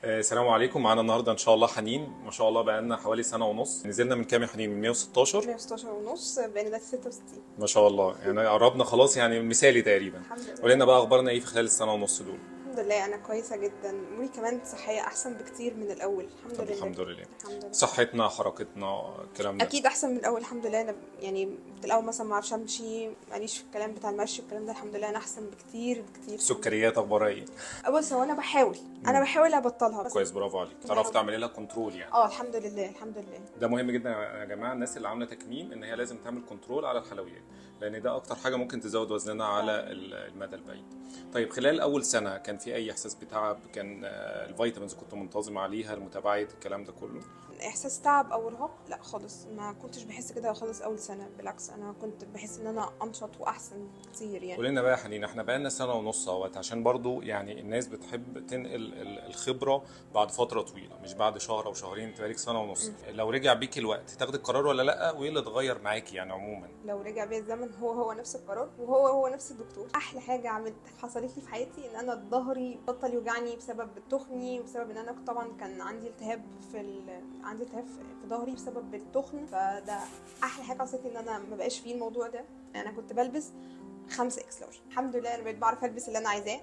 السلام عليكم. معانا النهارده ان شاء الله حنين، ما شاء الله بقى لنا حوالي سنه ونص. نزلنا من كام يا حنين؟ من 116. 116 ونص، بقينا دلوقتي 66. ما شاء الله، يعني قربنا خلاص، يعني مثالي تقريبا. الحمد قول لنا لله. بقى اخبارنا ايه في خلال السنه ونص دول؟ الحمد لله انا كويسه جدا، اموري كمان صحيه احسن بكتير من الاول. الحمد طب لله. الحمد لله. الحمد لله. صحتنا، حركتنا، الكلام ده. اكيد احسن من الاول الحمد لله. انا يعني في الاول مثلا ما اعرفش امشي، ماليش في الكلام بتاع المشي والكلام ده. الحمد لله انا احسن بكتير بكتير. السكريات اخبارها ايه؟ بص، هو انا بحاول، انا بحاول ابطلها بس. كويس، برافو عليك. تعرفي بحاول. تعملي لها كنترول يعني. الحمد لله الحمد لله. ده مهم جدا يا جماعه، الناس اللي عامله تكميم ان هي لازم تعمل كنترول على الحلويات، لان ده اكتر حاجه ممكن تزود وزننا على المدى البعيد. طيب خلال اول سنه كان في اي احساس بتعب؟ كان الفيتامينز كنت منتظمه عليها، المتابعه، الكلام ده كله؟ احساس تعب او ارهاق لا خالص، ما كنتش بحس كده خالص اول سنه. بالعكس انا كنت بحس ان انا انشط واحسن كتير يعني. قول لنا بقى يا حنين، احنا بقالنا سنه ونص اهوت، عشان برضو يعني الناس بتحب تنقل الخبره بعد فتره طويله، مش بعد شهر او شهرين. انت بقالك سنه ونص، لو رجع بيك الوقت تاخدي القرار ولا لا؟ وايه اللي اتغير معاكي يعني عموما؟ لو رجع بيا الزمن هو نفس القرار، وهو نفس الدكتور. احلى حاجه حصلت لي في حياتي ان انا ظهري بطل يوجعني بسبب تخني، وبسبب ان انا طبعا كان عندي التهاب عندي التهاب في ظهري بسبب التخن. فده احلى حاجه حصلت لي، ان انا ما بقاش فيه الموضوع ده. انا كنت بلبس 5 اكس لارج، الحمد لله انا بقيت بعرف البس اللي انا عايزاه.